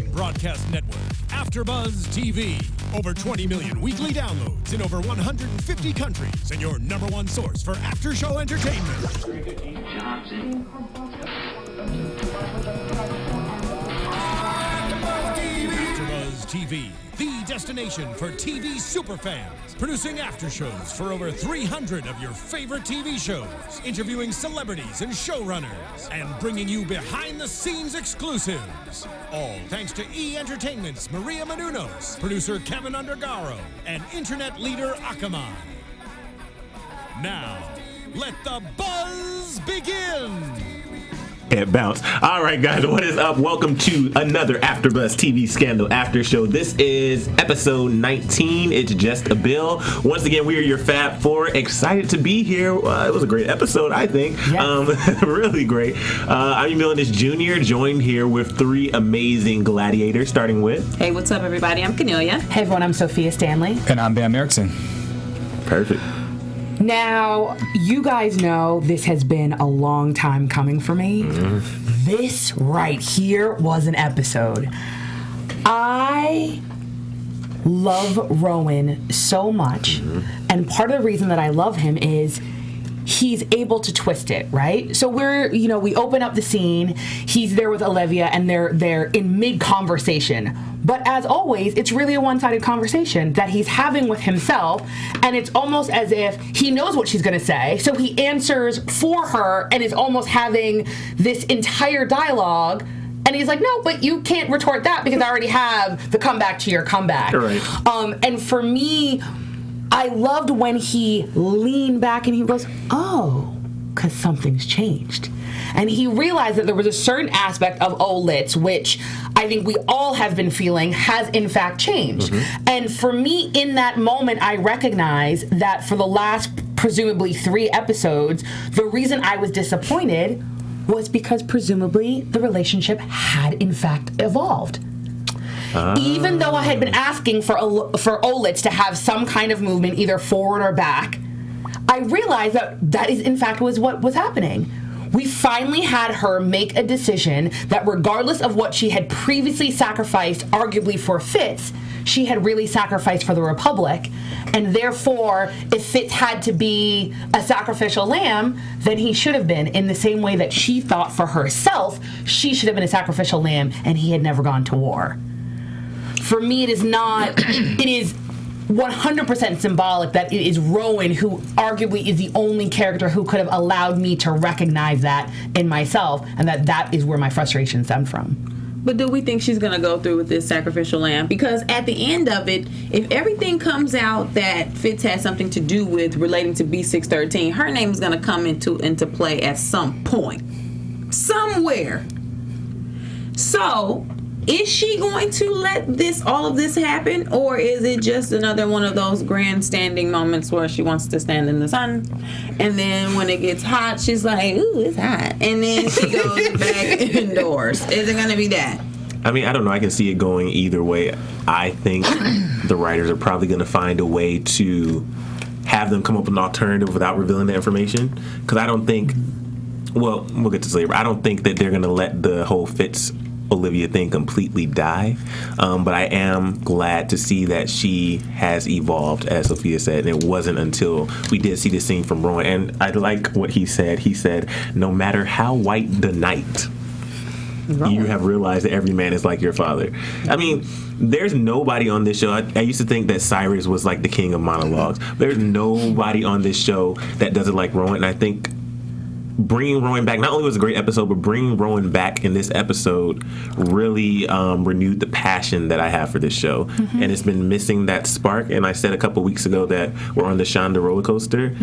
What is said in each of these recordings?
online broadcast network, AFTERBUZZ TV. Over 20 million weekly downloads in over 150 countries, and your #1 source for after-show entertainment. AFTERBUZZ TV, the destination for TV superfans. Producing aftershows for over 300 of your favorite TV shows, interviewing celebrities and showrunners, and bringing you behind-the-scenes exclusives. All thanks to E! Entertainment's Maria Menounos, producer Kevin Undergaro, and internet leader Akamai. Now, let the buzz begin! It bounced. All right, guys, what is up? Welcome to another AFTERBUZZ TV Scandal After Show. This is episode 19. It's just a bill. Once again, we are your Fab Four. Excited to be here. It was a great episode, I think. Yes. Really great. I'm Emile Ennis Jr., joined here with three amazing gladiators, starting with... Hey, what's up, everybody? I'm Kennelia. Hey, everyone. I'm Sofia Stanley. And I'm Bamm Ericsen. Perfect. Now, you guys know this has been a long time coming for me. This right here was an episode. I love Rowan so much, and part of the reason that I love him is he's able to twist it, right? So we open up the scene, he's there with Olivia, and they're in mid-conversation. But as always, it's really a one-sided conversation that he's having with himself, and it's almost as if he knows what she's going to say, so he answers for her and is almost having this entire dialogue, and he's like, no, but you can't retort that because I already have the comeback to your comeback. Right. And for me, I loved when he leaned back and he goes, oh, because something's changed. And he realized that there was a certain aspect of Olitz, which I think we all have been feeling, has in fact changed. And for me, in that moment, I recognized that for the last, presumably 3 episodes, the reason I was disappointed was because presumably the relationship had in fact evolved. Even though I had been asking for Olitz to have some kind of movement, either forward or back, I realized that is in fact was what was happening. We finally had her make a decision that regardless of what she had previously sacrificed, arguably for Fitz, she had really sacrificed for the Republic. And therefore, if Fitz had to be a sacrificial lamb, then he should have been, in the same way that she thought for herself, she should have been a sacrificial lamb and he had never gone to war. For me, it is 100% symbolic that it is Rowan who arguably is the only character who could have allowed me to recognize that in myself, and that is where my frustration stemmed from. But do we think she's going to go through with this sacrificial lamb? Because at the end of it, if everything comes out that Fitz has something to do with relating to B613, her name is going to come into play at some point. Somewhere. So... is she going to let all of this happen, or is it just another one of those grandstanding moments where she wants to stand in the sun, and then when it gets hot, she's like, ooh, it's hot, and then she goes back indoors? Is it going to be that? I mean, I don't know. I can see it going either way. I think the writers are probably going to find a way to have them come up with an alternative without revealing the information, because I don't think, well, we'll get to this later, I don't think that they're going to let the whole Fitz Olivia thing completely die, but I am glad to see that she has evolved, as Sophia said, and it wasn't until we did see the scene from Rowan, and I like what he said, no matter how white the night, you have realized that every man is like your father. I mean, there's nobody on this show, I used to think that Cyrus was like the king of monologues. There's nobody on this show that does it like Rowan, and I think bringing Rowan back, not only was it a great episode, but bringing Rowan back in this episode really renewed the passion that I have for this show. And it's been missing that spark. And I said a couple weeks ago that we're on the Shonda roller coaster,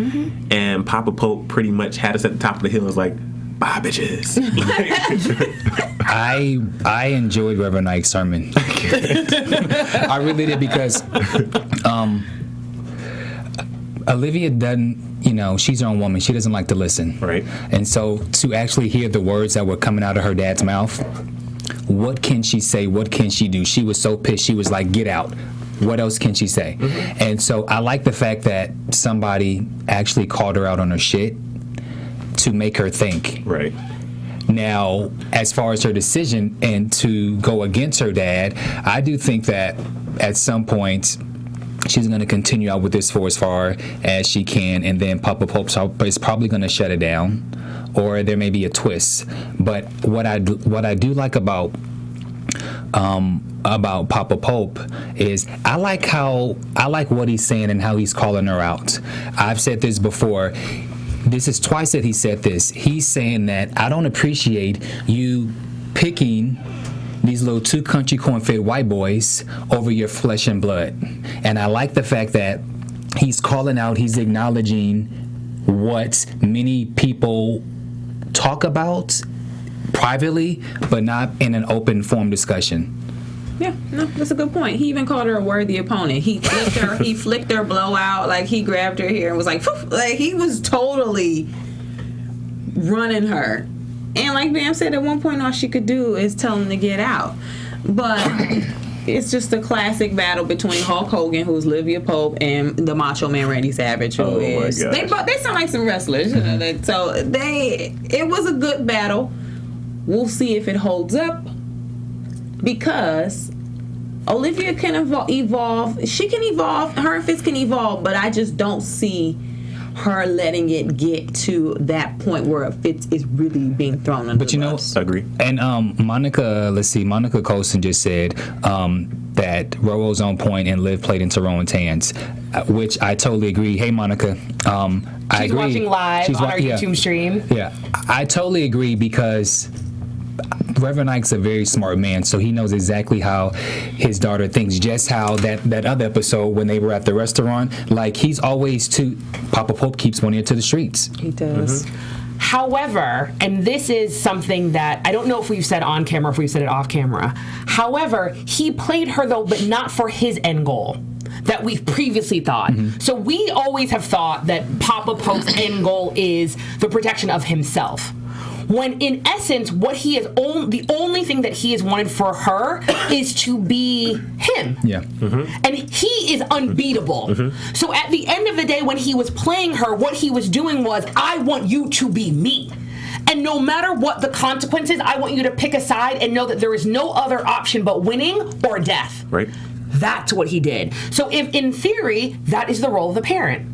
and Papa Pope pretty much had us at the top of the hill. It was like, bye, bitches. I enjoyed Reverend Ike's sermon. I really did, because Olivia doesn't, she's her own woman. She doesn't like to listen. Right. And so to actually hear the words that were coming out of her dad's mouth, what can she say? What can she do? She was so pissed. She was like, get out. What else can she say? And so I like the fact that somebody actually called her out on her shit to make her think. Right. Now, as far as her decision and to go against her dad, I do think that at some point she's going to continue out with this for as far as she can, and then Papa Pope is probably going to shut it down, or there may be a twist. But what I do like about Papa Pope is I like what he's saying and how he's calling her out. I've said this before. This is twice that he said this. He's saying that I don't appreciate you picking these little two country corn-fed white boys over your flesh and blood. And I like the fact that he's calling out, he's acknowledging what many people talk about privately, but not in an open form discussion. Yeah, no, that's a good point. He even called her a worthy opponent. He flicked her blowout, like he grabbed her hair and was like, poof, like he was totally running her. And like Bamm said, at one point all she could do is tell him to get out. But it's just a classic battle between Hulk Hogan, who's Olivia Pope, and the Macho Man Randy Savage, who is they sound like some wrestlers. You know, it was a good battle. We'll see if it holds up, because Olivia can evolve. She can evolve. Her and Fitz can evolve, but I just don't see her letting it get to that point where Fitz is really being thrown under the bus. I agree. And Monica Colson just said that Roro's on point and Liv played into Rowan's hands, which I totally agree. Hey, Monica. I agree. She's watching live on our YouTube stream. Yeah, I totally agree, because Reverend Ike's a very smart man, so he knows exactly how his daughter thinks. Just how that other episode when they were at the restaurant, like he's always Papa Pope keeps wanting it to the streets. He does. Mm-hmm. However, and this is something that I don't know if we've said on camera, if we've said it off camera. However, he played her though, but not for his end goal that we've previously thought. Mm-hmm. So we always have thought that Papa Pope's end goal is the protection of himself. When in essence, the only thing that he has wanted for her is to be him. Yeah. Mm-hmm. And he is unbeatable. Mm-hmm. So at the end of the day, when he was playing her, what he was doing was, I want you to be me. And no matter what the consequences, I want you to pick a side and know that there is no other option but winning or death. Right. That's what he did. So if in theory, that is the role of the parent,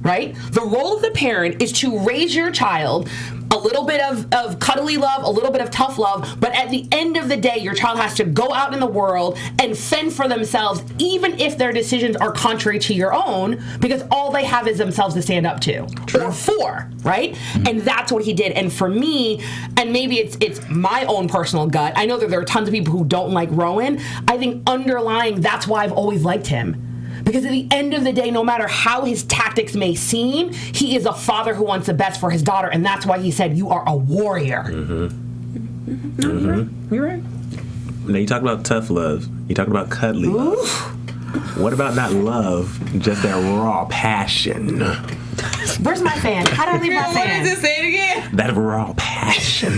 right? The role of the parent is to raise your child, a little bit of cuddly love, a little bit of tough love, but at the end of the day, your child has to go out in the world and fend for themselves, even if their decisions are contrary to your own, because all they have is themselves to stand up to. True. Or for, right? Mm-hmm. And that's what he did. And for me, and maybe it's my own personal gut, I know that there are tons of people who don't like Rowan. I think underlying, that's why I've always liked him. Because at the end of the day, no matter how his tactics may seem, he is a father who wants the best for his daughter, and that's why he said, you are a warrior. Mm-hmm. Mm-hmm. No, you're right. Now, you talk about tough love. You talk about cuddly love. What about not love, just that raw passion? Where's my fan? How do I leave my fan? What is it? Say it again. That raw passion.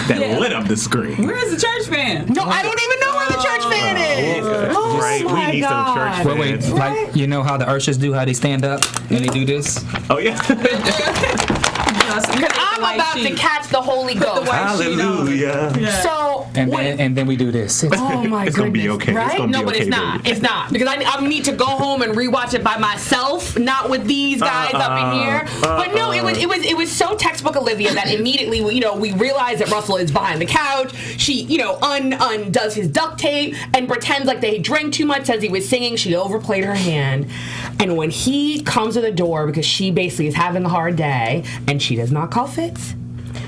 That lit up the screen. Where's the church fan? No, I don't even know where the church fan is. Oh, right. my We need some God. church Wait, fans. like you know how the Urshas do, how they stand up and they do this? Oh, yeah. Because I'm about to catch the Holy Ghost. Hallelujah. Yeah. So, And then we do this. oh my It's goodness, gonna be okay. It's right? gonna No, be but okay, it's not. baby. It's not, because I need to go home and rewatch it by myself, not with these guys up in here. But no, it was so textbook Olivia that immediately we realize that Russell is behind the couch. She undoes his duct tape and pretends like they drank too much. Says he was singing. She overplayed her hand, and when he comes to the door because she basically is having a hard day, and she does not call Fitz.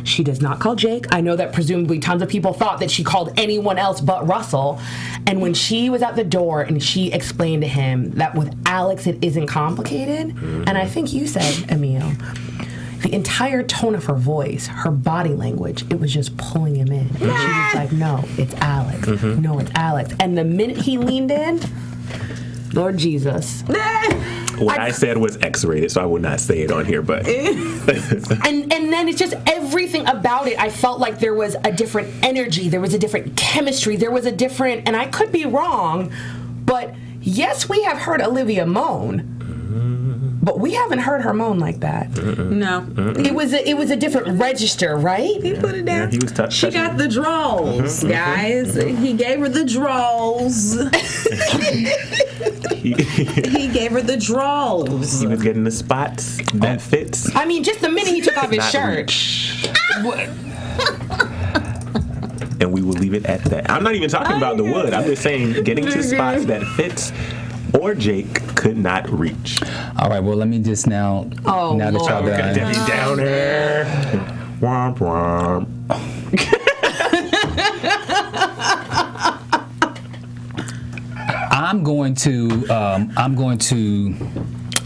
She does not call Jake. I know that presumably tons of people thought that she called anyone else but Russell. And when she was at the door and she explained to him that with Alex it isn't complicated, and I think you said, Emile, the entire tone of her voice, her body language, it was just pulling him in. And she was like, no, it's Alex. Mm-hmm. No, it's Alex. And the minute he leaned in, Lord Jesus. What I said was X-rated, so I would not say it on here, but... and then it's just everything about it. I felt like there was a different energy. There was a different chemistry. There was a different... And I could be wrong, but yes, we have heard Olivia moan. but we haven't heard her moan like that. No. It was a different register, right? He put it down. Yeah, he was She got the draws, guys. He gave her the draws. He gave her the draws. He was getting the spots that fits. I mean, just the minute he took off his Not shirt. And we will leave it at that. I'm not even talking about the wood. I'm just saying getting to spots that fits or Jake could not reach. All right, well, let me just now that y'all done. Debbie Downer. Womp womp. I'm going to,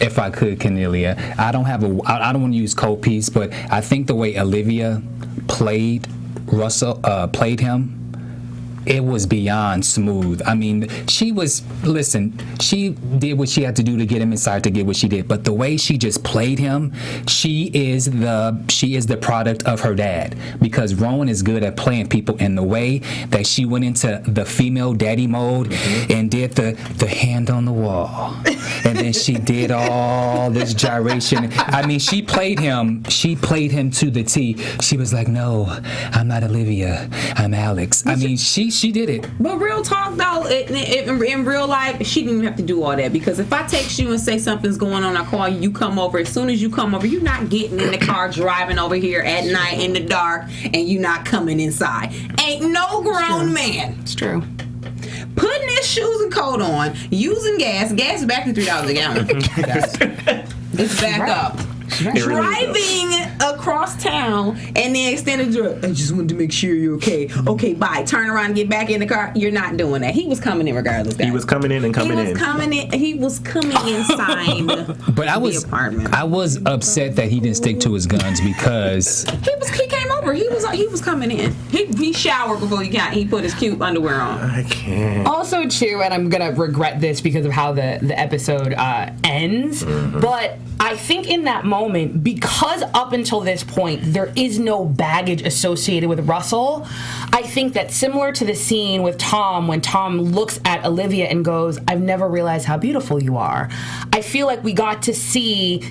if I could, Kennelia, I don't want to use cold piece, but I think the way Olivia played him, it was beyond smooth. I mean, she did what she had to do to get him inside to get what she did. But the way she just played him, she is the product of her dad. Because Rowan is good at playing people, and the way that she went into the female daddy mode and did the hand on the wall, and then she did all this gyration. I mean, she played him to the T. She was like, "No, I'm not Olivia. I'm Alex." I mean, she did it. But real talk though, in real life, she didn't even have to do all that, because if I text you and say something's going on, I call you, you come over. As soon as you come over, you're not getting in the car driving over here at night in the dark, and you not coming inside. Ain't no grown man. It's true. Putting his shoes and coat on, using gas is back to $3 a gallon. It's back up. Driving across town and then extended drive. I just wanted to make sure you're okay. Okay, bye. Turn around and get back in the car. You're not doing that. He was coming in regardless, guys. He was coming in and coming in. He was coming inside. But the apartment. I was upset that he didn't stick to his guns, because he came over. He was coming in. He showered before he put his cute underwear on. I can't. Also, too, and I'm gonna regret this because of how the episode ends, but I think in that moment, because up until this point there is no baggage associated with Russell, I think that similar to the scene with Tom, when Tom looks at Olivia and goes, "I've never realized how beautiful you are," I feel like we got to see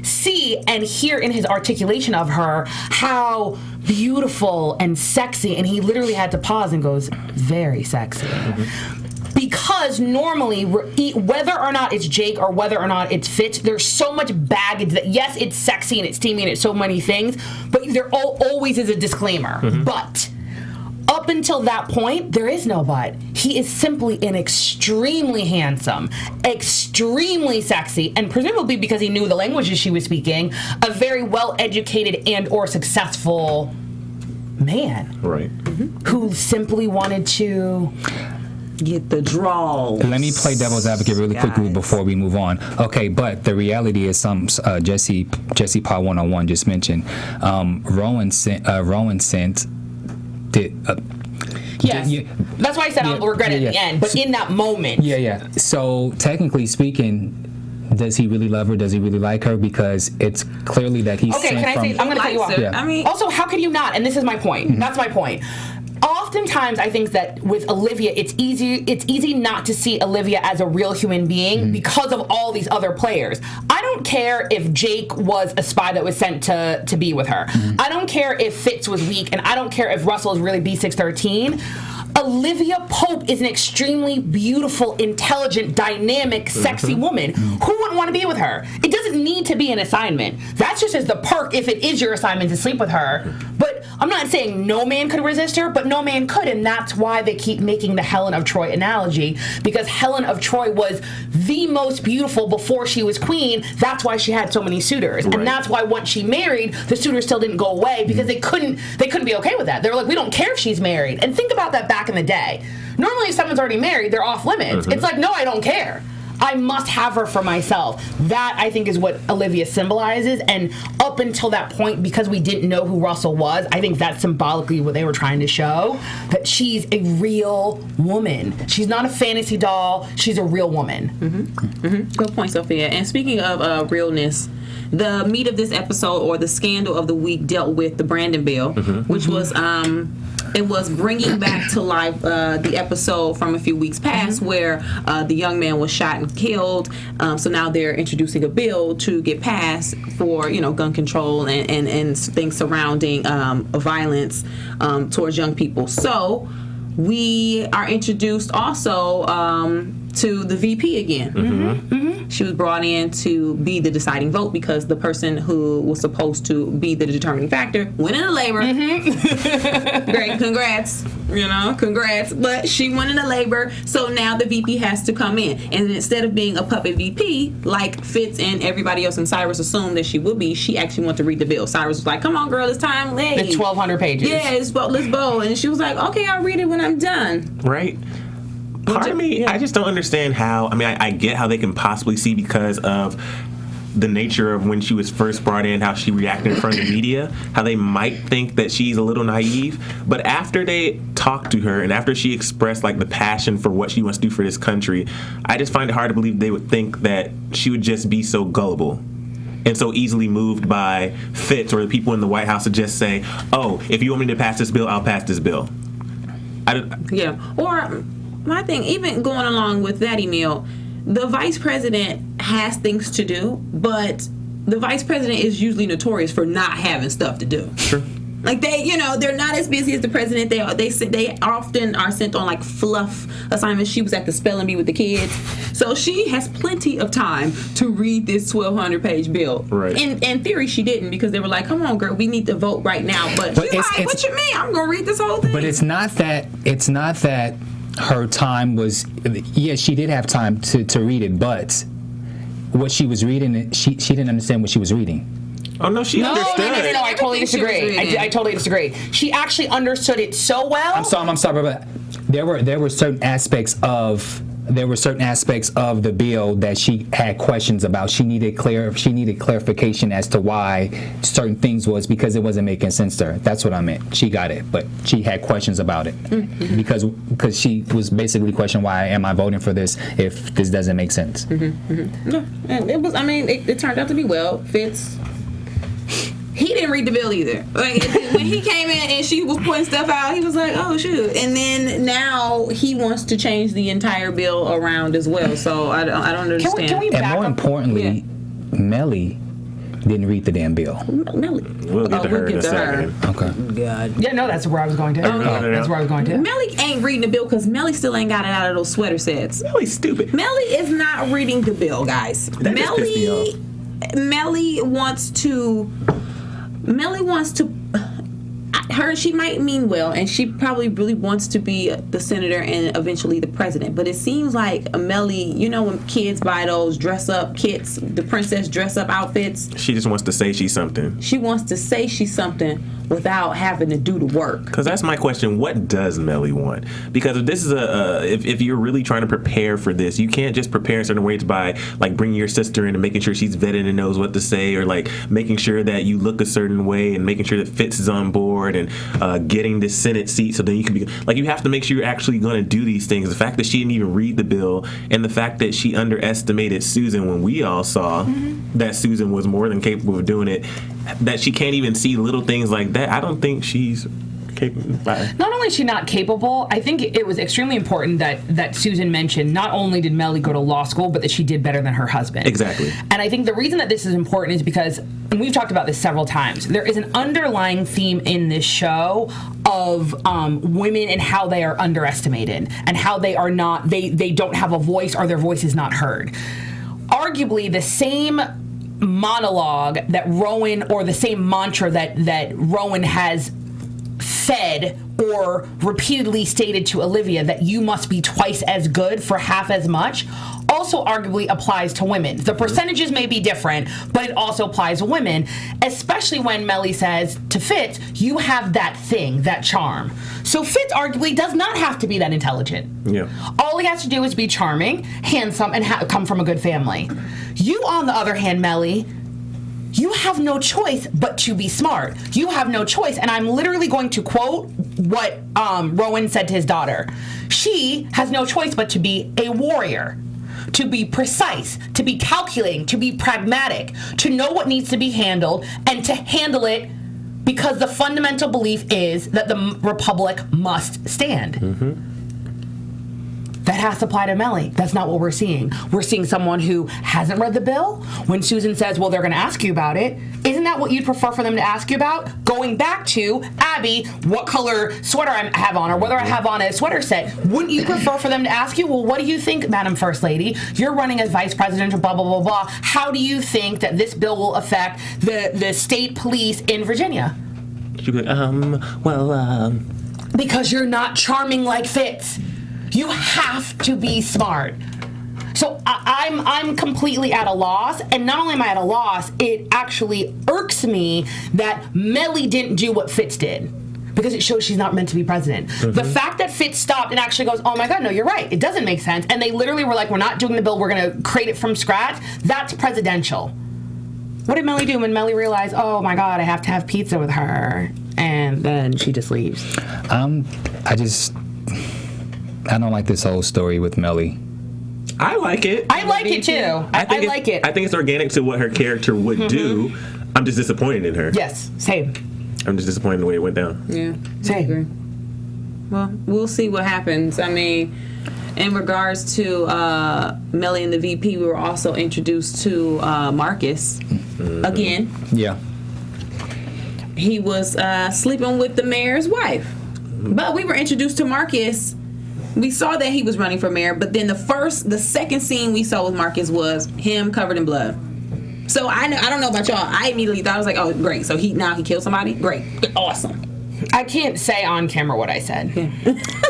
and hear in his articulation of her how beautiful and sexy, and he literally had to pause and goes, "Very sexy." Because normally, whether or not it's Jake or whether or not it's Fitz, there's so much baggage that, yes, it's sexy and it's steamy and it's so many things, but there always is a disclaimer. But up until that point, there is no but. He is simply an extremely handsome, extremely sexy, and presumably because he knew the languages she was speaking, a very well-educated and or successful man. Right. Who simply wanted to get the draw. Let me play devil's advocate really quickly before we move on. Okay, but the reality is, Jesse Pod 101 just mentioned, Rowan sent did. Yes, that's why I said I'll regret it at the end. But in that moment, So technically speaking, does he really love her? Does he really like her? Because it's clearly that he's okay. Can I say? I'm going to cut you off. Yeah. I mean, also, how could you not? And this is my point. That's my point. Oftentimes, I think that with Olivia, it's easy not to see Olivia as a real human being because of all these other players. I don't care if Jake was a spy that was sent to be with her. I don't care if Fitz was weak, and I don't care if Russell is really B613. Olivia Pope is an extremely beautiful, intelligent, dynamic, sexy woman. Who wouldn't want to be with her? It doesn't need to be an assignment. That's just as the perk if it is your assignment to sleep with her. But I'm not saying no man could resist her, but no man could, and that's why they keep making the Helen of Troy analogy, because Helen of Troy was the most beautiful before she was queen. That's why she had so many suitors. And that's why once she married, the suitors still didn't go away, because they couldn't be okay with that. They were like, we don't care if she's married. And think about that back in the day. Normally, if someone's already married, they're off limits. It's like, no, I don't care. I must have her for myself. That, I think, is what Olivia symbolizes. And up until that point, because we didn't know who Russell was, I think that's symbolically what they were trying to show, that she's a real woman. She's not a fantasy doll. She's a real woman. Good point, Sophia. And speaking of realness, the meat of this episode, or the scandal of the week, dealt with the Brandon bill, which was it was bringing back to life the episode from a few weeks past where the young man was shot and killed. So now they're introducing a bill to get passed for gun control and things surrounding violence towards young people. So we are introduced also to the VP again. She was brought in to be the deciding vote because the person who was supposed to be the determining factor went into labor. Great, congrats. Congrats. But she went into labor, so now the VP has to come in. And instead of being a puppet VP, like Fitz and everybody else and Cyrus assumed that she would be, she actually wanted to read the bill. Cyrus was like, come on, girl, it's time. It's 1,200 pages. Yeah, let's vote. And she was like, okay, I'll read it when I'm done. Right. Part of me, I just don't understand how. I mean, I get how they can possibly see because of the nature of when she was first brought in, how she reacted in front of the media, how they might think that she's a little naive. But after they talked to her and after she expressed like the passion for what she wants to do for this country, I just find it hard to believe they would think that she would just be so gullible and so easily moved by Fitz or the people in the White House to just say, oh, if you want me to pass this bill, I'll pass this bill. Or my thing, even going along with that, Emile, the vice president has things to do, but the vice president is usually notorious for not having stuff to do. Sure. Like they're not as busy as the president. They often are sent on like fluff assignments. She was at the spelling bee with the kids, so she has plenty of time to read this 1,200-page bill. Right. In theory, she didn't because they were like, "Come on, girl, we need to vote right now." But she's like, "What you mean? I'm gonna read this whole thing." But it's not that her time was. Yeah, she did have time to read it, but what she was reading, she didn't understand what she was reading. Oh, no, she understood. No, I totally disagree. I totally disagree. She actually understood it so well. I'm sorry, but there were certain aspects of the bill that she had questions about. She needed clarification as to why certain things was because it wasn't making sense to her. That's what I meant. She got it, but she had questions about it because she was basically questioning why am I voting for this if this doesn't make sense. No, it was. I mean, it turned out to be Fitz. He didn't read the bill either. Like when he came in and she was putting stuff out, he was like, "Oh shoot!" And then now he wants to change the entire bill around as well. So I don't understand. Can we and more importantly, Mellie didn't read the damn bill. Mellie, we'll get to her in a second. Okay. God. Yeah, no, that's where I was going to. That's where I was going to. Mellie ain't reading the bill because Mellie still ain't got it out of those sweater sets. Mellie's stupid. Mellie is not reading the bill, guys. That just pissed me off. Mellie wants to. She might mean well, and she probably really wants to be the senator and eventually the president. But it seems like Mellie, when kids buy those dress-up kits, the princess dress-up outfits. She just wants to say she's something. She wants to say she's something without having to do the work. Because that's my question. What does Mellie want? Because if this is if you're really trying to prepare for this, you can't just prepare in certain ways by like bringing your sister in and making sure she's vetted and knows what to say, or like making sure that you look a certain way and making sure that Fitz is on board and getting this Senate seat so then you can be like, you have to make sure you're actually going to do these things. The fact that she didn't even read the bill and the fact that she underestimated Susan when we all saw that Susan was more than capable of doing it, that she can't even see little things like that. I don't think she's capable. Not only is she not capable, I think it was extremely important that Susan mentioned not only did Mellie go to law school, but that she did better than her husband. Exactly. And I think the reason that this is important is because, and we've talked about this several times, there is an underlying theme in this show of women and how they are underestimated and how they are not, they don't have a voice or their voice is not heard. Arguably, the same monologue that Rowan, or the same mantra that Rowan has said or repeatedly stated to Olivia, that you must be twice as good for half as much, also arguably applies to women. The percentages may be different, but it also applies to women, especially when Mellie says to Fitz, you have that thing, that charm. So Fitz arguably does not have to be that intelligent. Yeah. All he has to do is be charming, handsome, and come from a good family. You, on the other hand, Mellie, you have no choice but to be smart. You have no choice. And I'm literally going to quote what Rowan said to his daughter. She has no choice but to be a warrior, to be precise, to be calculating, to be pragmatic, to know what needs to be handled, and to handle it because the fundamental belief is that the republic must stand. That has to apply to Mellie. That's not what we're seeing. We're seeing someone who hasn't read the bill. When Susan says, well, they're going to ask you about it, isn't that what you'd prefer for them to ask you about? Going back to, Abby, what color sweater I have on, or whether I have on a sweater set, wouldn't you prefer for them to ask you, well, what do you think, Madam First Lady? You're running as vice president, blah, blah, blah, blah. How do you think that this bill will affect the state police in Virginia? She'd be like, Because you're not charming like Fitz. You have to be smart. So I'm completely at a loss, and not only am I at a loss, it actually irks me that Mellie didn't do what Fitz did, because it shows she's not meant to be president. The fact that Fitz stopped and actually goes, oh my God, no, you're right, it doesn't make sense, and they literally were like, we're not doing the bill, we're going to create it from scratch, that's presidential. What did Mellie do when Mellie realized, oh my God, I have to have pizza with her, and then she just leaves? I don't like this whole story with Mellie. I like it. I like it too. I like it. I think it's organic to what her character would do. I'm just disappointed in her. Yes, same. I'm just disappointed in the way it went down. Yeah, Same. I agree. Well, we'll see what happens. I mean, in regards to Mellie and the VP, we were also introduced to Marcus again. Yeah. He was sleeping with the mayor's wife. But we were introduced to Marcus. We saw that he was running for mayor, but then the second scene we saw with Marcus was him covered in blood. So I don't know about y'all. I immediately thought, I was like, oh, great. So he killed somebody? Great. Awesome. I can't say on camera what I said.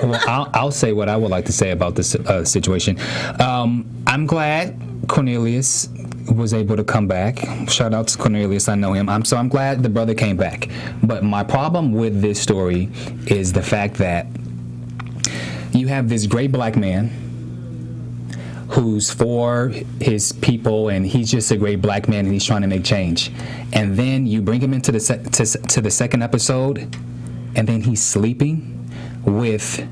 Well, I'll say what I would like to say about this situation. I'm glad Cornelius was able to come back. Shout out to Cornelius, I know him. I'm glad the brother came back. But my problem with this story is the fact that you have this great black man who's for his people, and he's just a great black man, and he's trying to make change. And then you bring him into the second episode, and then he's sleeping with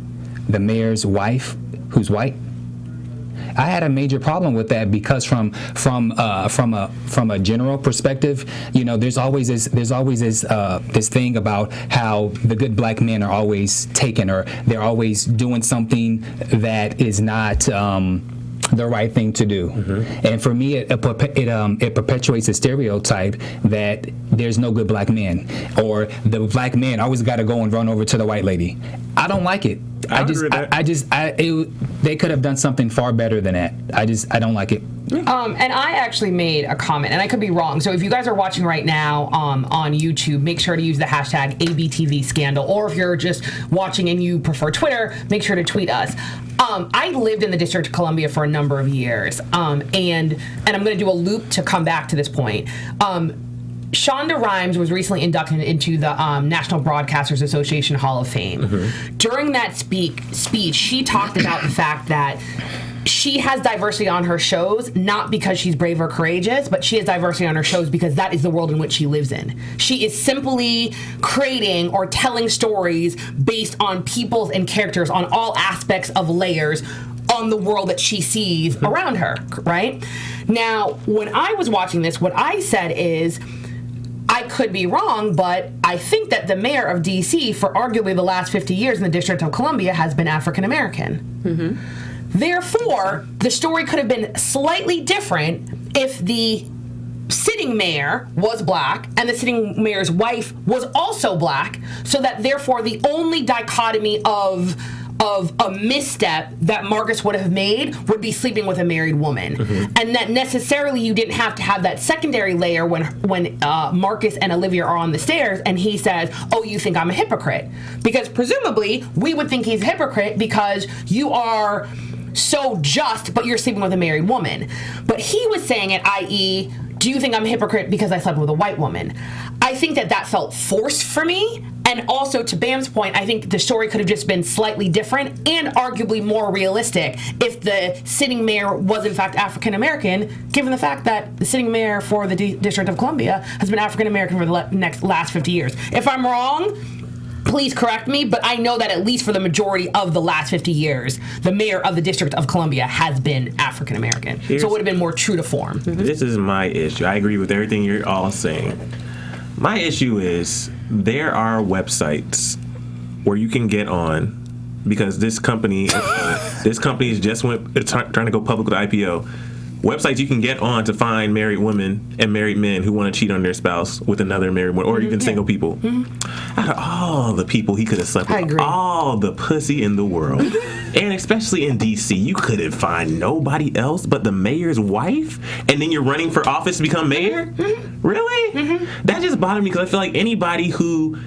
the mayor's wife, who's white. I had a major problem with that, because from a general perspective, you know, there's always this thing about how the good black men are always taken, or they're always doing something that is not the right thing to do. And for me, it perpetuates a stereotype that there's no good black men, or the black man always got to go and run over to the white lady. I don't like it. They could have done something far better than that. I don't like it. And I actually made a comment, and I could be wrong. So if you guys are watching right now on YouTube, make sure to use the hashtag ABTV Scandal. Or if you're just watching and you prefer Twitter, make sure to tweet us. I lived in the District of Columbia for a number of years, and I'm going to do a loop to come back to this point. Shonda Rhimes was recently inducted into the National Broadcasters Association Hall of Fame. During that speech, she talked about the fact that she has diversity on her shows, not because she's brave or courageous, but she has diversity on her shows because that is the world in which she lives in. She is simply creating or telling stories based on peoples and characters on all aspects of layers on the world that she sees around her, right? Now, when I was watching this, what I said is, I could be wrong, but I think that the mayor of D.C. for arguably the last 50 years in the District of Columbia has been African American. Therefore, the story could have been slightly different if the sitting mayor was black and the sitting mayor's wife was also black, so that therefore the only dichotomy of a misstep that Marcus would have made would be sleeping with a married woman. And that necessarily you didn't have to have that secondary layer when Marcus and Olivia are on the stairs and he says, oh, you think I'm a hypocrite? Because presumably we would think he's a hypocrite because you are so just, but you're sleeping with a married woman. But he was saying it, i.e., do you think I'm a hypocrite because I slept with a white woman? I think that felt forced for me. And also, to Bamm's point, I think the story could have just been slightly different and arguably more realistic if the sitting mayor was in fact African American, given the fact that the sitting mayor for the District of Columbia has been African American for the last 50 years. If I'm wrong, please correct me, but I know that at least for the majority of the last 50 years, the mayor of the District of Columbia has been African American. So it would have been more true to form. This is my issue. I agree with everything you're all saying. My issue is there are websites where you can get on, because this company is just trying to go public with IPO. Websites you can get on to find married women and married men who want to cheat on their spouse with another married woman, or even single people. Out of all the people he could have slept with, all the pussy in the world, and especially in D.C., you couldn't find nobody else but the mayor's wife, and then you're running for office to become mayor? Really? That just bothered me, because I feel like anybody who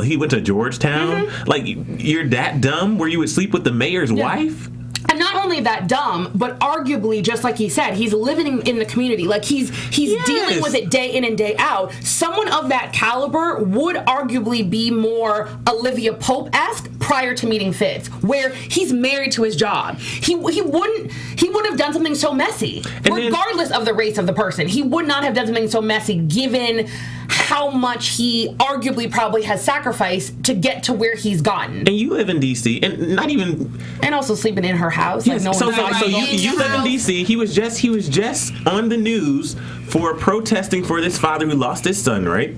he went to Georgetown, like, you're that dumb where you would sleep with the mayor's wife? And not only that dumb, but arguably, just like he said, he's living in the community. Like, he's dealing with it day in and day out. Someone of that caliber would arguably be more Olivia Pope-esque prior to meeting Fitz, where he's married to his job. He wouldn't have done something so messy, regardless of the race of the person. He would not have done something so messy, given how much he arguably probably has sacrificed to get to where he's gotten. And you live in D.C. and not even... And also sleeping in her house. Yes, like no so you live in D.C. He was just on the news for protesting for this father who lost his son, right?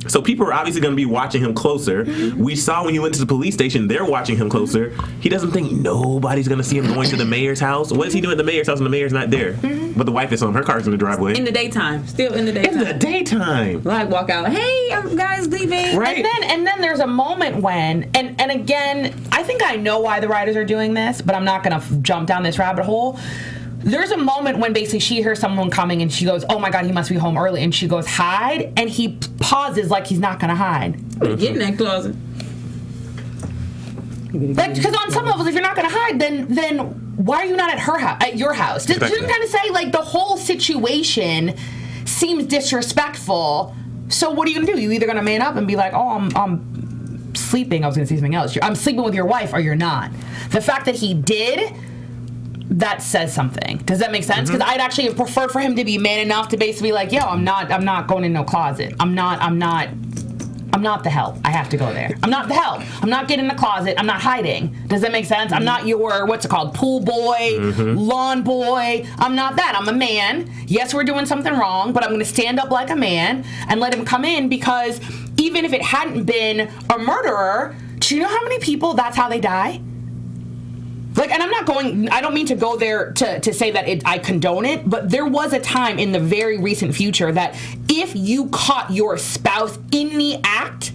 So people are obviously going to be watching him closer. We saw when he went to the police station, they're watching him closer. He doesn't think nobody's going to see him going to the mayor's house. What is he doing at the mayor's house when the mayor's not there? But the wife is home. Her car's in the driveway. In the daytime. Still in the daytime. In the daytime. Like, walk out, hey, guys leaving. Right. And then there's a moment when, and again, I think I know why the writers are doing this, but I'm not going to jump down this rabbit hole. There's a moment when basically she hears someone coming and she goes, oh my God, he must be home early. And she goes, hide. And he pauses like he's not going to hide. Get in that closet. Because on some levels, if you're not going to hide, then why are you not at your house? Just kind of say, like, the whole situation seems disrespectful. So what are you going to do? You either going to man up and be like, oh, I'm sleeping. I was going to say something else. I'm sleeping with your wife, or you're not. The fact that he did... that says something. Does that make sense? Because I'd actually have preferred for him to be man enough to basically be like, yo, I'm not going in no closet. I'm not the help. I have to go there. I'm not the help. I'm not getting in the closet. I'm not hiding. Does that make sense? I'm not your, what's it called, pool boy, lawn boy. I'm not that. I'm a man. Yes, we're doing something wrong, but I'm going to stand up like a man and let him come in, because even if it hadn't been a murderer, do you know how many people that's how they die? Like, and I don't mean to go there to say that I condone it, but there was a time in the very recent future that if you caught your spouse in the act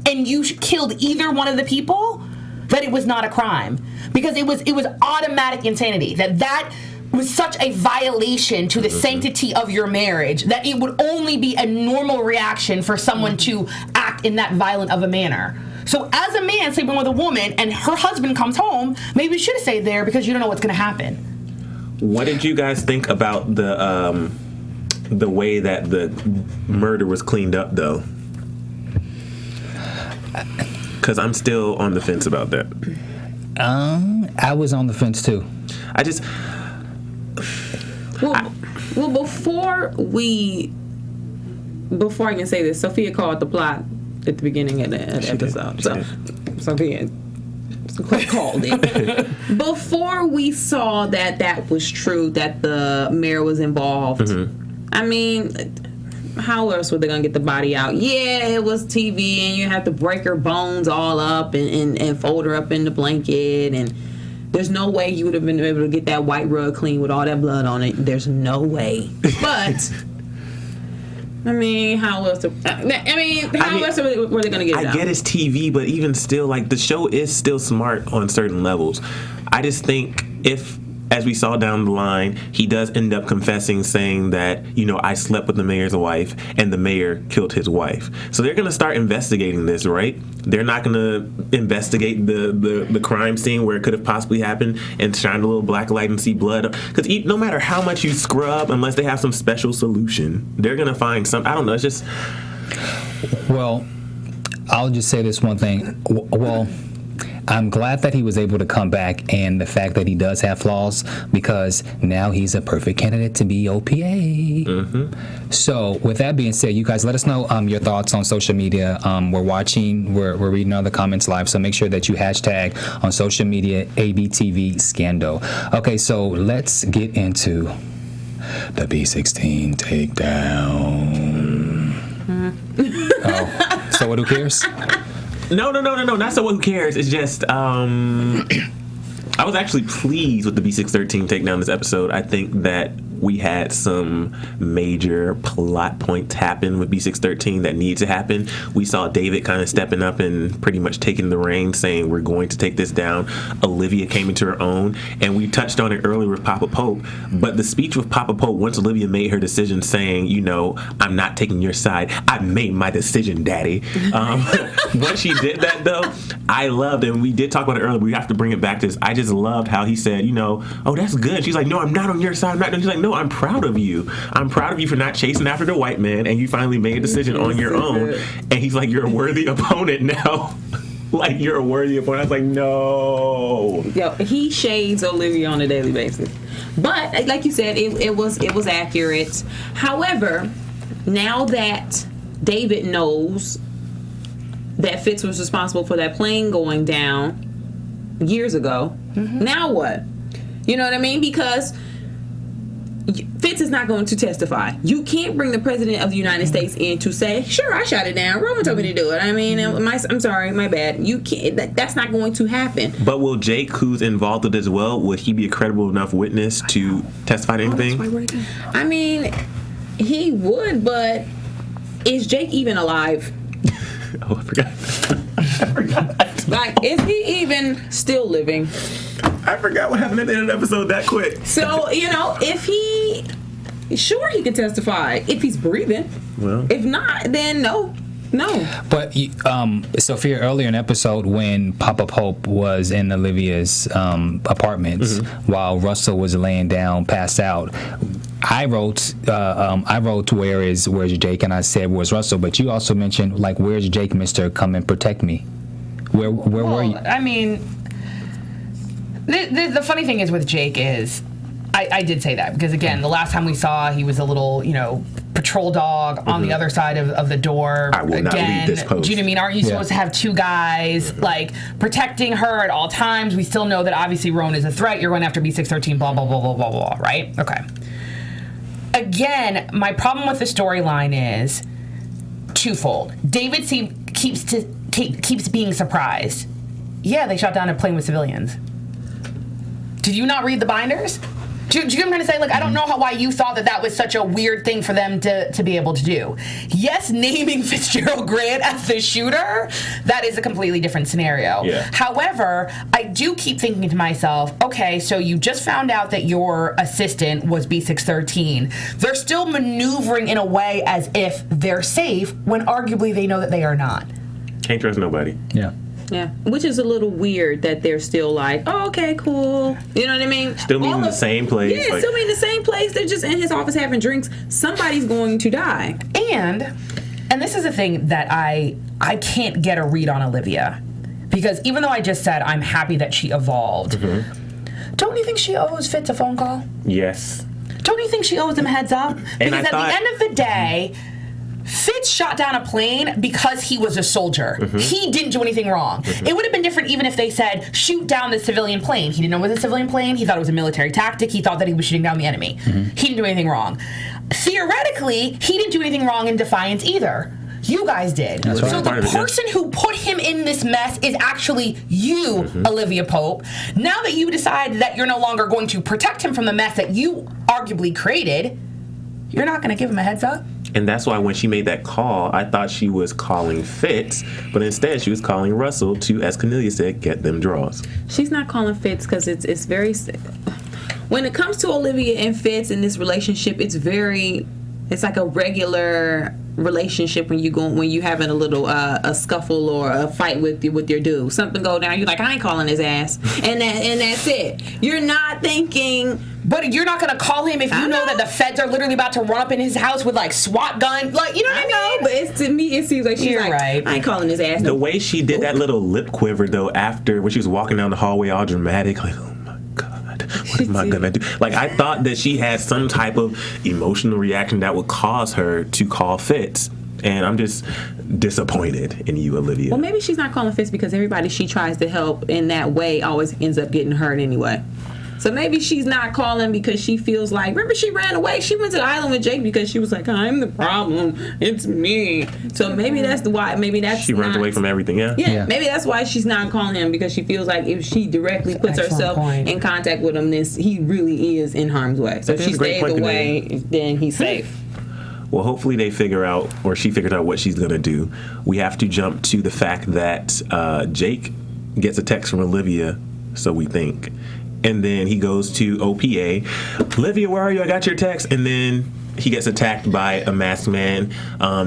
and you killed either one of the people, that it was not a crime. Because it was automatic insanity. That was such a violation to the sanctity of your marriage that it would only be a normal reaction for someone to act in that violent of a manner. So as a man sleeping with a woman and her husband comes home, maybe you should have stayed there, because you don't know what's going to happen. What did you guys think about the way that the murder was cleaned up, though? Because I'm still on the fence about that. I was on the fence too. Well, before I can say this, Sophia called the plot at the beginning of the episode. Sophia called it. Before we saw that was true, that the mayor was involved, I mean, how else were they going to get the body out? Yeah, it was TV, and you have to break her bones all up and fold her up in the blanket, and there's no way you would have been able to get that white rug clean with all that blood on it. There's no way. But... I mean, how else were they going to get it out? I get it's TV, but even still, like, the show is still smart on certain levels. I just think if, as we saw down the line, he does end up confessing, saying that, I slept with the mayor's wife and the mayor killed his wife. So they're going to start investigating this, right? They're not going to investigate the crime scene where it could have possibly happened and shine a little black light and see blood. Because no matter how much you scrub, unless they have some special solution, they're going to find some. I don't know. It's just... Well, I'll just say this one thing. Well, I'm glad that he was able to come back, and the fact that he does have flaws, because now he's a perfect candidate to be OPA. So with that being said, you guys let us know your thoughts on social media. We're watching, we're reading all the comments live, so make sure that you hashtag on social media ABTV Scandal. Okay, so let's get into the B16 takedown. Oh, so what? Who cares? No. Not so. Who cares? It's just. I was actually pleased with the B613 takedown this episode. I think that we had some major plot points happen with B613 that need to happen. We saw David kind of stepping up and pretty much taking the reins, saying we're going to take this down. Olivia came into her own, and we touched on it earlier with Papa Pope. But the speech with Papa Pope, once Olivia made her decision saying, you know, I'm not taking your side. I made my decision, Daddy. Once she did that, though, I loved it. And we did talk about it earlier. We have to bring it back to this. I just loved how he said, you know, oh, that's good. She's like, no, I'm not on your side. I'm not. She's like, no, I'm proud of you. I'm proud of you for not chasing after the white man, and you finally made a decision on your own. And he's like, you're a worthy opponent now. Like, you're a worthy opponent. I was like, no. Yo, he shades Olivia on a daily basis. But like you said, it was accurate. However, now that David knows that Fitz was responsible for that plane going down years ago, now what? You know what I mean? Because Fitz is not going to testify. You can't bring the president of the United States in to say, sure, I shot it down. Rowan told me to do it. I mean, I'm sorry, my bad. You can't. That's not going to happen. But will Jake, who's involved with it as well, would he be a credible enough witness to testify to anything? I mean, he would, but is Jake even alive? Oh, I forgot. Like, is he even still living? I forgot what happened at the end of the episode that quick. So, you know, if he can testify if he's breathing. Well, if not, then no. But Sophia, earlier in the episode when Papa Pope was in Olivia's apartments while Russell was laying down, passed out, I wrote where's Jake, and I said where's Russell, but you also mentioned like where's Jake, Mister, come and protect me. Where were you? I mean, the funny thing is with Jake is I did say that because again the last time we saw he was a little patrol dog on the other side of the door. I will not read this post. Do you know what I mean? Aren't you supposed to have two guys like protecting her at all times? We still know that obviously Rowan is a threat. You're going after B613, blah blah blah blah blah blah. Right? Okay. Again, my problem with the storyline is twofold. David keeps being surprised. Yeah, they shot down a plane with civilians. Did you not read the binders? Do you know what I'm trying to say? Like, I don't know why you thought that was such a weird thing for them to be able to do. Yes, naming Fitzgerald Grant as the shooter, that is a completely different scenario. Yeah. However, I do keep thinking to myself, okay, so you just found out that your assistant was B613. They're still maneuvering in a way as if they're safe when arguably they know that they are not. Can't trust nobody. Yeah. Yeah, which is a little weird that they're still like, oh, okay, cool. You know what I mean? Still meeting in the same place. Yeah, still meeting in the same place. They're just in his office having drinks. Somebody's going to die. And this is a thing that I can't get a read on Olivia. Because even though I just said I'm happy that she evolved, don't you think she owes Fitz a phone call? Yes. Don't you think she owes him a heads up? Because at the end of the day, Fitz shot down a plane because he was a soldier. He didn't do anything wrong. It would have been different even if they said, shoot down the civilian plane. He didn't know it was a civilian plane. He thought it was a military tactic. He thought that he was shooting down the enemy. He didn't do anything wrong. Theoretically, he didn't do anything wrong in Defiance either. You guys did. That's right. So the person who put him in this mess is actually you, Olivia Pope. Now that you decide that you're no longer going to protect him from the mess that you arguably created, you're not going to give him a heads up? And that's why when she made that call, I thought she was calling Fitz, but instead she was calling Russell to, as Kennelia said, get them draws. She's not calling Fitz because it's very... When it comes to Olivia and Fitz in this relationship, it's like a regular relationship when you having a little a scuffle or a fight with your dude. Something go down, you're like, I ain't calling his ass, and that's it. You're not thinking. But you're not gonna call him if you know that the feds are literally about to run up in his house with like SWAT gun, like you know what I mean? But to me, it seems like she's like, right. I ain't calling his ass. The way she did that little lip quiver though, after when she was walking down the hallway, all dramatic, like, oh my God, what am I gonna do? Like I thought that she had some type of emotional reaction that would cause her to call Fitz. And I'm just disappointed in you, Olivia. Well, maybe she's not calling Fitz because everybody she tries to help in that way always ends up getting hurt anyway. So maybe she's not calling because she feels like, remember she ran away? She went to the island with Jake because she was like, I'm the problem. It's me. So maybe that's the why. Maybe that's She runs away from everything, Yeah, maybe that's why she's not calling him, because she feels like if she directly puts herself in contact with him, he really is in harm's way. So if she stays away, then he's safe. Well, hopefully they figure out, or she figures out what she's going to do. We have to jump to the fact that Jake gets a text from Olivia, so we think. And then he goes to OPA. Olivia, where are you? I got your text. And then he gets attacked by a masked man.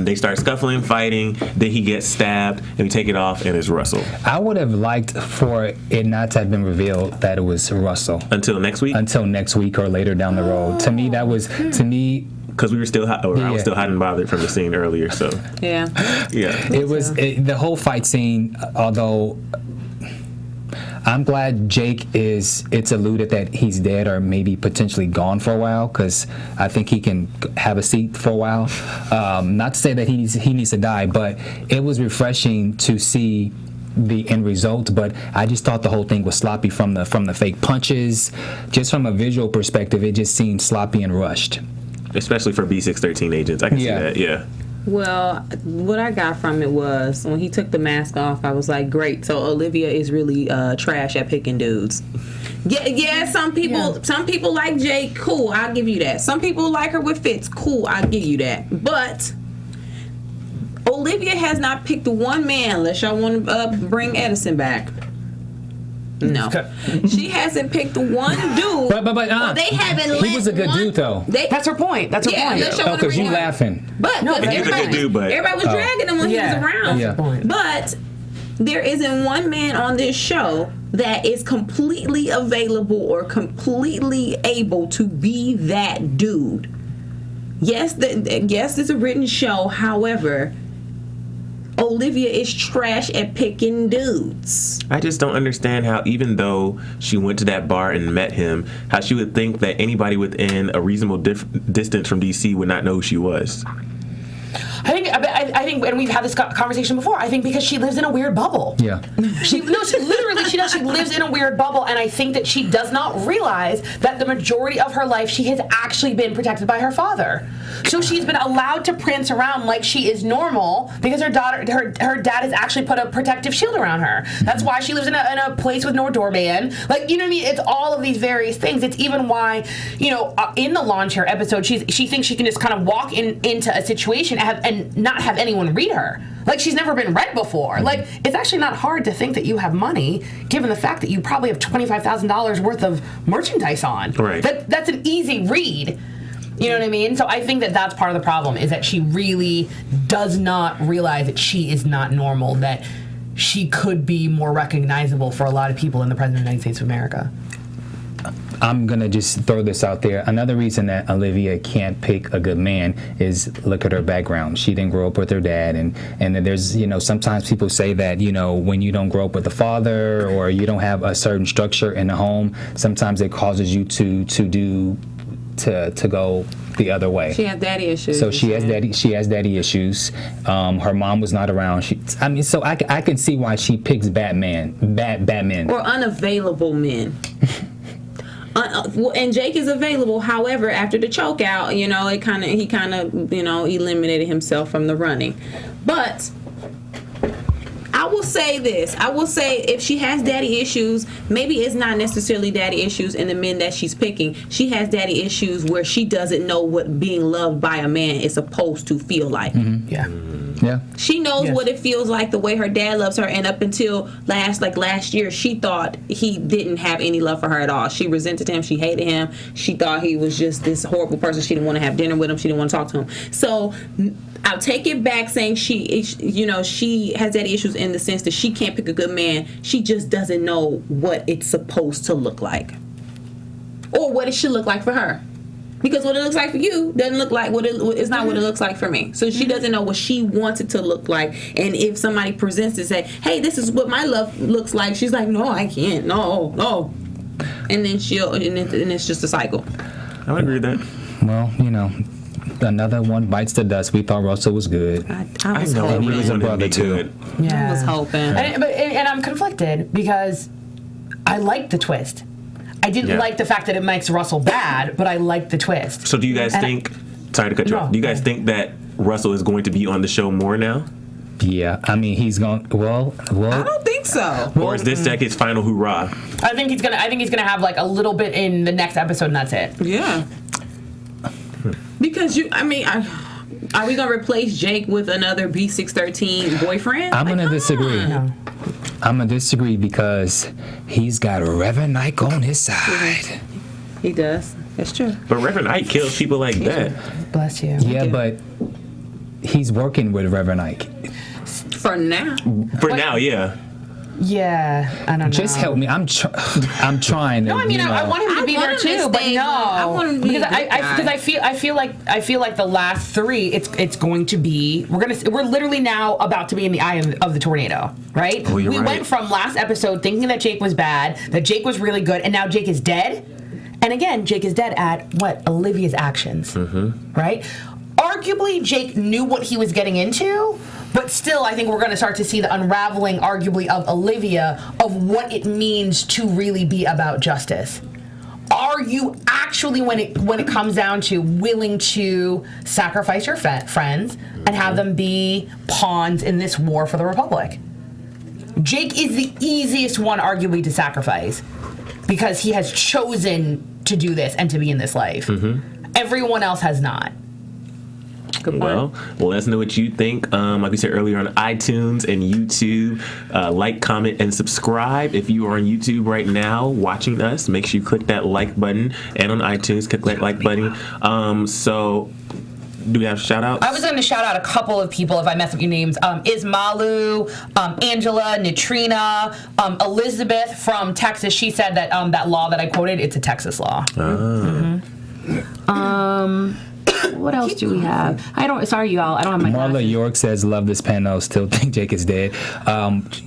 They start scuffling, fighting. Then he gets stabbed, and we take it off, and it's Russell. I would have liked for it not to have been revealed that it was Russell. Until next week? Until next week or later down the road. To me, that was, because we were still I was still hot and bothered from the scene earlier, so yeah. It was the whole fight scene. Although I'm glad it's alluded that he's dead or maybe potentially gone for a while, because I think he can have a seat for a while. Not to say that he needs to die, but it was refreshing to see the end result. But I just thought the whole thing was sloppy from the fake punches. Just from a visual perspective, it just seemed sloppy and rushed. Especially for B613 agents. I can see that, yeah. Well, what I got from it was, when he took the mask off, I was like, great. So Olivia is really trash at picking dudes. Yeah, some people like Jake, cool, I'll give you that. Some people like her with fits, cool, I'll give you that. But Olivia has not picked one man, unless y'all want to bring Edison back. No, she hasn't picked one dude. But they haven't. He was a good dude, though. That's her point. That's her point. Oh, because you laughing. But no, he's a good dude. But everybody was dragging him when he was around. Yeah. But there isn't one man on this show that is completely available or completely able to be that dude. Yes, it's a written show. However, Olivia is trash at picking dudes. I just don't understand how, even though she went to that bar and met him, how she would think that anybody within a reasonable distance from DC would not know who she was. I think, and we've had this conversation before, I think because she lives in a weird bubble. Yeah. She does. She lives in a weird bubble, and I think that she does not realize that the majority of her life she has actually been protected by her father. So she's been allowed to prance around like she is normal because her dad has actually put a protective shield around her. That's why she lives in a place with no doorman. Like, you know what I mean? It's all of these various things. It's even why, in the lawn chair episode, she thinks she can just kind of walk into a situation and not have anyone read her. Like, she's never been read before. Like, it's actually not hard to think that you have money, given the fact that you probably have $25,000 worth of merchandise on. Right. That's an easy read. You know what I mean? So I think that that's part of the problem, is that she really does not realize that she is not normal, that she could be more recognizable for a lot of people in the President of the United States of America. I'm going to just throw this out there. Another reason that Olivia can't pick a good man is look at her background. She didn't grow up with her dad. And there's, sometimes people say that, when you don't grow up with a father or you don't have a certain structure in the home, sometimes it causes you to go the other way. She has daddy issues. So she has daddy issues. Her mom was not around. So I can see why she picks bad men. Or unavailable men. And Jake is available. However, after the choke out, he kind of eliminated himself from the running. But I will say this. I will say, if she has daddy issues, maybe it's not necessarily daddy issues in the men that she's picking. She has daddy issues where she doesn't know what being loved by a man is supposed to feel like. Mm-hmm. Yeah. She knows what it feels like the way her dad loves her, and up until last year, she thought he didn't have any love for her at all. She resented him. She hated him. She thought he was just this horrible person. She didn't want to have dinner with him. She didn't want to talk to him. So I'll take it back saying she has daddy issues in the sense that she can't pick a good man. She just doesn't know what it's supposed to look like, or what it should look like for her. Because what it looks like for you doesn't look like it's not what it looks like for me. So she doesn't know what she wants it to look like. And if somebody presents and say, "Hey, this is what my love looks like," she's like, "No, I can't. No." And then and it's just a cycle. I would agree with that. Well, another one bites the dust. We thought Russell was good. I was hoping. He was a brother too. Yeah. I was hoping. And I'm conflicted because I like the twist. I didn't like the fact that it makes Russell bad, but I liked the twist. So do you guys think? Sorry to cut you off. Do you guys think that Russell is going to be on the show more now? Yeah, I mean he's going. Well. I don't think so. Or is this like his final hoorah? I think he's gonna have like a little bit in the next episode, and that's it. Yeah. Because are we gonna replace Jake with another B613 boyfriend? I'm gonna disagree. No. I'm gonna disagree because he's got Reverend Ike on his side. He does. That's true. But Reverend Ike kills people like that. Bless you. Yeah, but he's working with Reverend Ike. For now. For now, yeah. Yeah, I don't know. Just help me. I'm trying to. No, I mean I want him to be there too, but no. I want him to be because I feel like the last three, it's going to be we're literally now about to be in the eye of the tornado, right? Oh, you're we right. went from last episode thinking that Jake was bad, that Jake was really good, and now Jake is dead. And again, Jake is dead at what? Olivia's actions, right? Arguably, Jake knew what he was getting into. But still, I think we're going to start to see the unraveling, arguably, of Olivia, of what it means to really be about justice. Are you actually, when it comes down to, willing to sacrifice your friends and have them be pawns in this war for the Republic? Jake is the easiest one, arguably, to sacrifice because he has chosen to do this and to be in this life. Everyone else has not. Well, let us know what you think. Like we said earlier, on iTunes and YouTube, like, comment, and subscribe. If you are on YouTube right now watching us, make sure you click that like button, and on iTunes, click that like button. So, do we have shout outs? I was going to shout out a couple of people if I mess up your names. Ismalu, Angela, Nitrina, Elizabeth from Texas. She said that that law that I quoted, it's a Texas law. What else do we have? Sorry, y'all. I don't have my Marla glasses. York says, "Love this panel. Still think Jake is dead."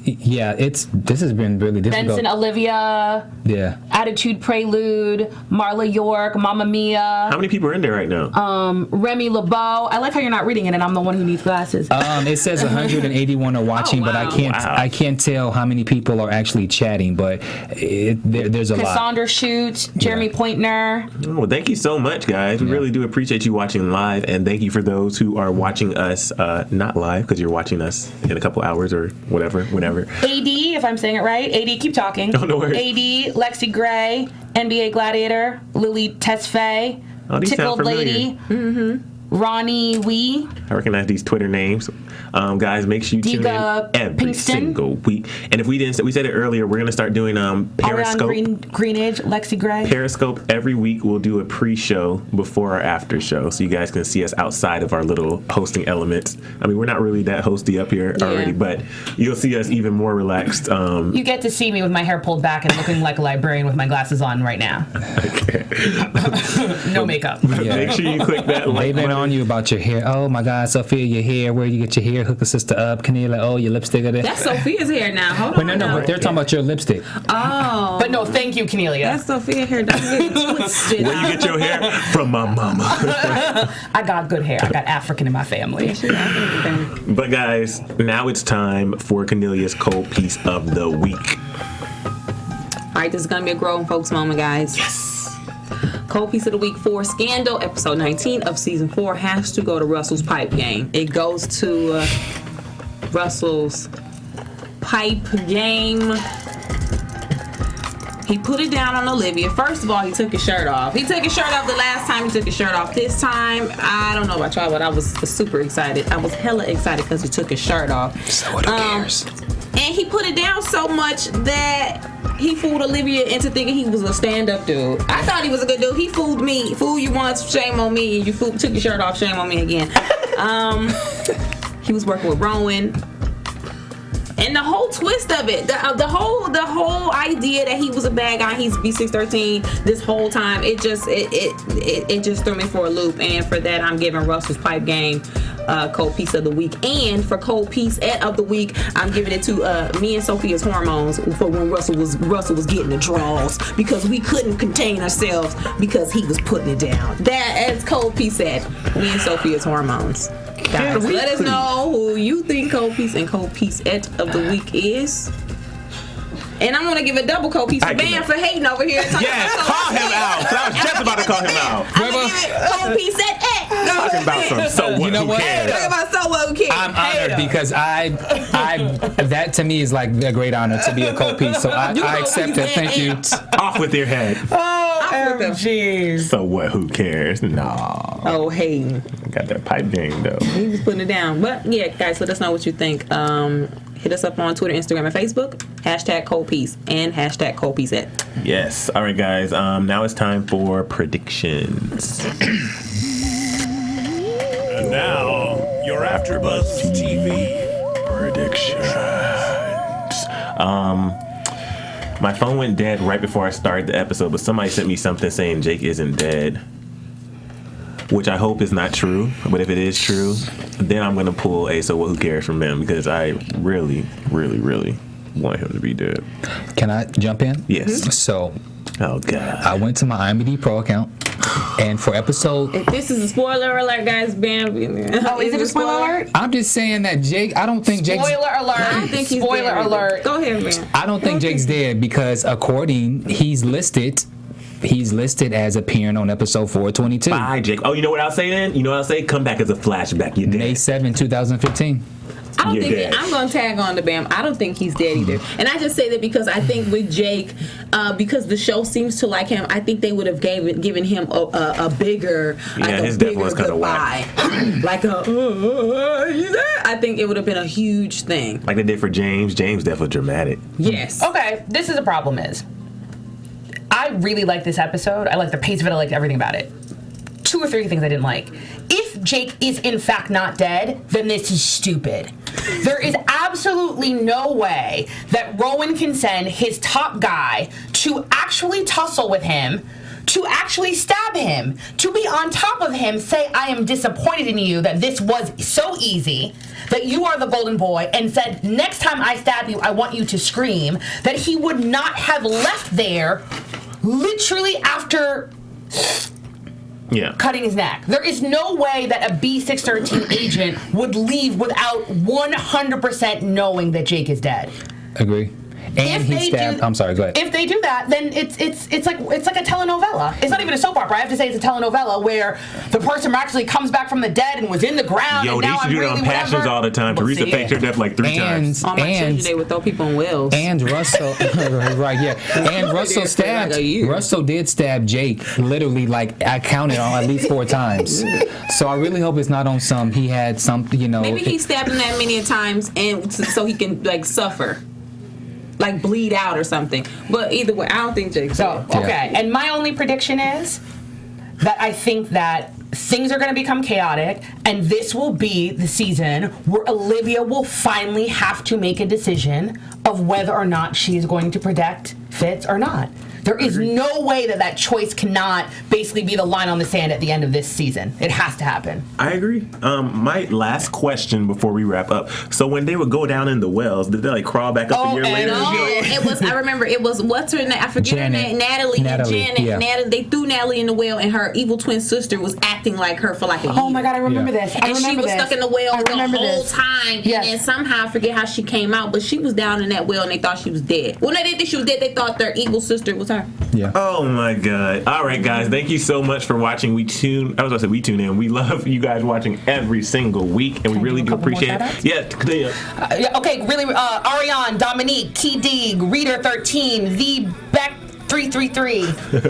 Yeah, this has been really difficult. Benson, Olivia, Yeah. Attitude Prelude, Marla York, Mamma Mia, How many people are in there right now? Remy LeBeau. I like how you're not reading it, and I'm the one who needs glasses. It says 181 are watching, but I can't tell how many people are actually chatting. But there's a lot. Cassandra Shute, Jeremy Pointner. Well, thank you so much, guys. We really do appreciate you watching live, and thank you for those who are watching us not live, because you're watching us in a couple hours or whatever, whenever. AD, if I'm saying it right. AD, keep talking. Oh, no worries. AD, Lexi Gray, NBA Gladiator, Lily Tesfaye, Oh, these sound Tickled familiar. Lady, Ronnie Wee. I recognize these Twitter names. Guys, make sure you tune Diga in every Pinkston. single week. And if we didn't, we said it earlier, we're going to start doing Periscope. Ariane Greenidge, Lexi Gray. Periscope every week. We'll do a pre-show before our after show, so you guys can see us outside of our little hosting elements. I mean, we're not really that hosty up here already, but you'll see us even more relaxed. You get to see me with my hair pulled back and looking like a librarian with my glasses on right now. Okay. No makeup. Yeah. Make sure you click that like They've been button. on you about your hair. Oh my God, Sophia, your hair. Where you get your hair? Hook a sister up. Kennelia, oh, your lipstick. That's Sophia's hair now. Hold But on. no, now. but they're talking about your lipstick. Oh. But no, thank you, Kennelia. That's Sophia's hair. Don't get it twisted. Where you get your hair? From my mama. I got good hair. I got African in my family. But guys, now it's time for Kennelia's cold piece of the week. All right, this is gonna be a grown folks moment, guys. Yes. Cold piece of the week for Scandal, episode 19 of season 4 has to go to Russell's pipe game. It goes to Russell's pipe game. He put it down on Olivia. First of all, he took his shirt off. He took his shirt off the last time. He took his shirt off this time. I don't know about y'all, but I was super excited. I was hella excited because he took his shirt off. So who cares? And he put it down so much that he fooled Olivia into thinking he was a stand-up dude. I thought he was a good dude. He fooled me. Fool you once, shame on me. You took your shirt off, shame on me again. He was working with Rowan. And the whole twist of it, the whole idea that he was a bad guy, he's B613 this whole time, it just threw me for a loop. And for that, I'm giving Russell's pipe game cold piece of the week. And for cold piece of the week, I'm giving it to me and Sophia's hormones for when Russell was getting the draws, because we couldn't contain ourselves because he was putting it down. That, as cold piece said, me and Sophia's hormones. Guys, let us know who you think cold piece and cold piece of the week is. And I'm gonna give a double cold piece to Bamm for hating over here. Yes, call him out. 'Cause I was just about to call him out. I'm gonna give it cold piece at Talking about some so what? You know Who what? cares? Talking about so what? Who cares? I'm honored because I that to me is like a great honor to be a co-piece. So I accept it. Thank you. Off with your head. OMG. So what? Who cares? No. Oh, hating. Got that pipe game though. He was putting it down. But yeah, guys, let us know what you think. Hit us up on Twitter, Instagram, and Facebook. #ColdPiece and #ColdPiece. Yes. All right, guys. Now it's time for predictions. And now, your AfterBuzz TV predictions. My phone went dead right before I started the episode, but somebody sent me something saying Jake isn't dead, which I hope is not true. But if it is true, then I'm gonna pull a so what who cares from them because I really, really, really want him to be dead. Can I jump in? Yes. So, Oh God. I went to my IMDb Pro account, and for episode, If this is a spoiler alert, guys, Bamm. Oh, is it a spoiler alert? I'm just saying that Jake. I don't think Jake's. Spoiler alert. I don't think he's Spoiler dead either. alert. Go ahead, Bamm. I don't think Jake's dead because according he's listed as appearing on episode 422. Bye, Jake. Oh, you know what I'll say then? You know what I'll say? Come back as a flashback. You're dead. May 7, 2015. I don't You're think dead. I'm going to tag on to Bamm. I don't think he's dead either. And I just say that because I think with Jake, because the show seems to like him, I think they would have given him a bigger, Yeah, his death was kinda goodbye. Like a, you there? I think it would have been a huge thing. Like they did for James. James' death was dramatic. Yes. Okay, this is the problem is, I really like this episode. I like the pace of it. I liked everything about it. 2 or 3 things I didn't like. If Jake is in fact not dead, then this is stupid. There is absolutely no way that Rowan can send his top guy to actually tussle with him, to actually stab him, to be on top of him, say, I am disappointed in you that this was so easy, that you are the golden boy, and said, next time I stab you, I want you to scream, that he would not have left there literally after Yeah. cutting his neck. There is no way that a B613 agent would leave without 100% knowing that Jake is dead. Agree. And If he they stabbed. do- I'm sorry. Go ahead. If they do that, then it's like a telenovela. It's not even a soap opera. I have to say it's a telenovela where the person actually comes back from the dead and was in the ground. Yo, and they now used to I'm do that really on Passions whatever. all the time. Well, Teresa see, faked her death like 3 times. On my children, they would throw people in wheels. And Russell, right? Yeah. And Russell stabbed. Like a year. Russell did stab Jake. Literally, like I counted on at least 4 times. So I really hope it's not on some. He had some. Maybe he stabbed him that many times, and so he can like suffer, like bleed out or something. But either way, I don't think Jake's So, dead. okay. And my only prediction is that I think that things are going to become chaotic, and this will be the season where Olivia will finally have to make a decision of whether or not she is going to protect Fitz or not. There is no way that choice cannot basically be the line on the sand at the end of this season. It has to happen. I agree. My last question before we wrap up. So when they would go down in the wells, did they like crawl back up a year later? No, it was. I remember it was. What's her name? I forget her Janet. name. Natalie and Natalie, Janet. yeah. Natalie. They threw Natalie in the well, and her evil twin sister was acting like her for like a year. Oh my God, I remember Yeah. this. I And she remember was this. stuck in the well I the remember whole this. time. Yes. And then somehow, I forget how she came out, but she was down in that well, and they thought she was dead. Well, no, they didn't think she was dead. They thought their evil sister was her. Yeah. Oh my God. All right, guys. Thank you so much for watching. We tune in. We love you guys watching every single week, and we really do appreciate it. Yeah. Yeah, okay, really, Ariane, Dominique, T. Dig, Reader 13, The Beck 333.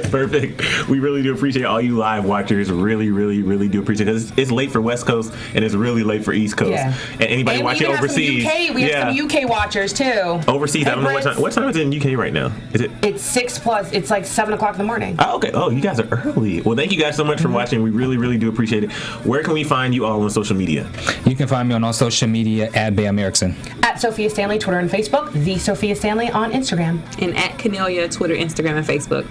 Perfect. We really do appreciate all you live watchers. Really, really, really do appreciate it. 'Cause it's late for West Coast and it's really late for East Coast. Yeah. And anybody And watching we even overseas. have some UK, we have some UK watchers too. Overseas, I don't know what Brits. time. What time is it in UK right now? Is it? It's 6+. It's like 7 o'clock in the morning. Oh, okay. Oh, you guys are early. Well, thank you guys so much for watching. We really, really do appreciate it. Where can we find you all on social media? You can find me on all social media at Bamm Ericsen. At Sofia Stanley, Twitter and Facebook. The Sofia Stanley on Instagram. And at Kennelia, Twitter, Instagram, and Facebook.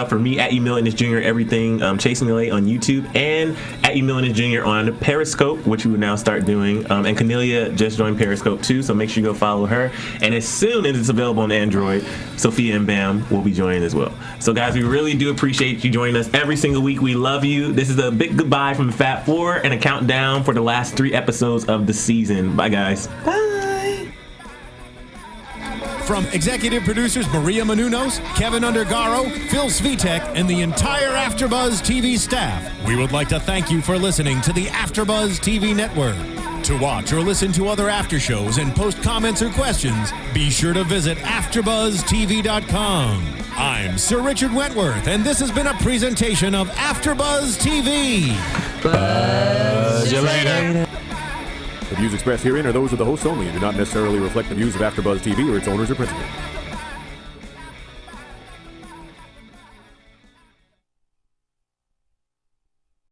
For me, at Emile Ennis Jr, everything. Chasing Mellie on YouTube, and at Emile Ennis Jr on Periscope, which we will now start doing. And Kennelia just joined Periscope too, so make sure you go follow her. And as soon as it's available on Android, Sofia and Bamm will be joining as well. So guys, we really do appreciate you joining us every single week. We love you. This is a big goodbye from the Fat Four and a countdown for the last 3 episodes of the season. Bye guys. Bye. From executive producers Maria Menounos, Kevin Undergaro, Phil Svitek, and the entire AfterBuzz TV staff, we would like to thank you for listening to the AfterBuzz TV network. To watch or listen to other after shows and post comments or questions, be sure to visit AfterBuzzTV.com. I'm Sir Richard Wentworth, and this has been a presentation of AfterBuzz TV. Buzz you later. The views expressed herein are those of the hosts only and do not necessarily reflect the views of AfterBuzz TV or its owners or principals.